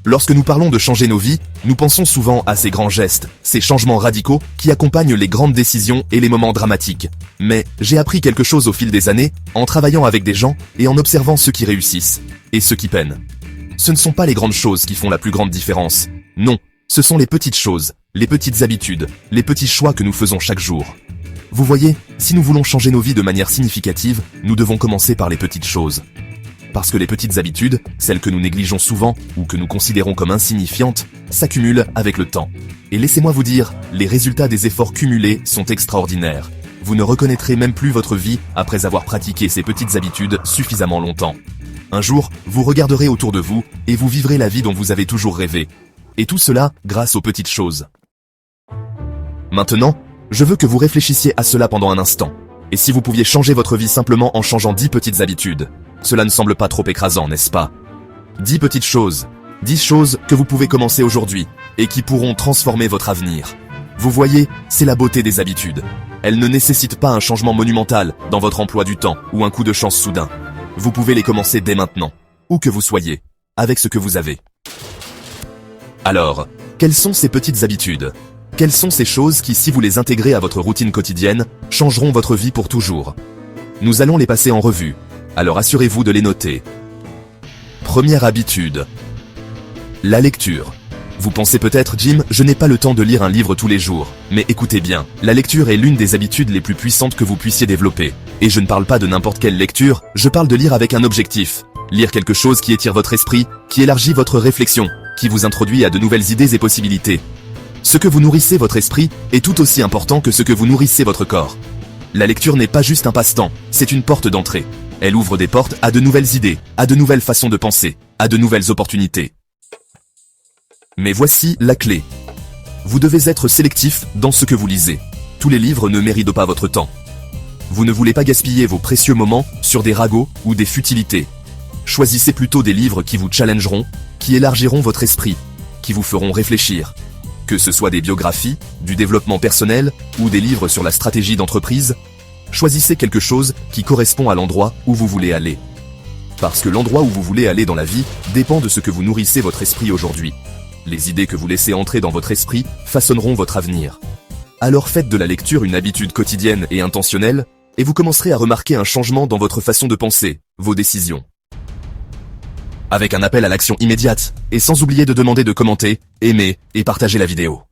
Lorsque nous parlons de changer nos vies, nous pensons souvent à ces grands gestes, ces changements radicaux qui accompagnent les grandes décisions et les moments dramatiques. Mais j'ai appris quelque chose au fil des années, en travaillant avec des gens et en observant ceux qui réussissent et ceux qui peinent. Ce ne sont pas les grandes choses qui font la plus grande différence. Non, ce sont les petites choses, les petites habitudes, les petits choix que nous faisons chaque jour. Vous voyez, si nous voulons changer nos vies de manière significative, nous devons commencer par les petites choses. Parce que les petites habitudes, celles que nous négligeons souvent ou que nous considérons comme insignifiantes, s'accumulent avec le temps. Et laissez-moi vous dire, les résultats des efforts cumulés sont extraordinaires. Vous ne reconnaîtrez même plus votre vie après avoir pratiqué ces petites habitudes suffisamment longtemps. Un jour, vous regarderez autour de vous et vous vivrez la vie dont vous avez toujours rêvé. Et tout cela grâce aux petites choses. Maintenant, je veux que vous réfléchissiez à cela pendant un instant. Et si vous pouviez changer votre vie simplement en changeant 10 petites habitudes? Cela ne semble pas trop écrasant, n'est-ce pas? 10 petites choses. 10 choses que vous pouvez commencer aujourd'hui et qui pourront transformer votre avenir. Vous voyez, c'est la beauté des habitudes. Elles ne nécessitent pas un changement monumental dans votre emploi du temps ou un coup de chance soudain. Vous pouvez les commencer dès maintenant, où que vous soyez, avec ce que vous avez. Alors, quelles sont ces petites habitudes? Quelles sont ces choses qui, si vous les intégrez à votre routine quotidienne, changeront votre vie pour toujours? Nous allons les passer en revue. Alors assurez-vous de les noter. Première habitude. La lecture. Vous pensez peut-être, Jim, je n'ai pas le temps de lire un livre tous les jours. Mais écoutez bien, la lecture est l'une des habitudes les plus puissantes que vous puissiez développer. Et je ne parle pas de n'importe quelle lecture, je parle de lire avec un objectif. Lire quelque chose qui étire votre esprit, qui élargit votre réflexion, qui vous introduit à de nouvelles idées et possibilités. Ce que vous nourrissez votre esprit est tout aussi important que ce que vous nourrissez votre corps. La lecture n'est pas juste un passe-temps, c'est une porte d'entrée. Elle ouvre des portes à de nouvelles idées, à de nouvelles façons de penser, à de nouvelles opportunités. Mais voici la clé. Vous devez être sélectif dans ce que vous lisez. Tous les livres ne méritent pas votre temps. Vous ne voulez pas gaspiller vos précieux moments sur des ragots ou des futilités. Choisissez plutôt des livres qui vous challengeront, qui élargiront votre esprit, qui vous feront réfléchir. Que ce soit des biographies, du développement personnel ou des livres sur la stratégie d'entreprise, choisissez quelque chose qui correspond à l'endroit où vous voulez aller. Parce que l'endroit où vous voulez aller dans la vie dépend de ce que vous nourrissez votre esprit aujourd'hui. Les idées que vous laissez entrer dans votre esprit façonneront votre avenir. Alors faites de la lecture une habitude quotidienne et intentionnelle, et vous commencerez à remarquer un changement dans votre façon de penser, vos décisions. Avec un appel à l'action immédiate, et sans oublier de demander de commenter, aimer et partager la vidéo.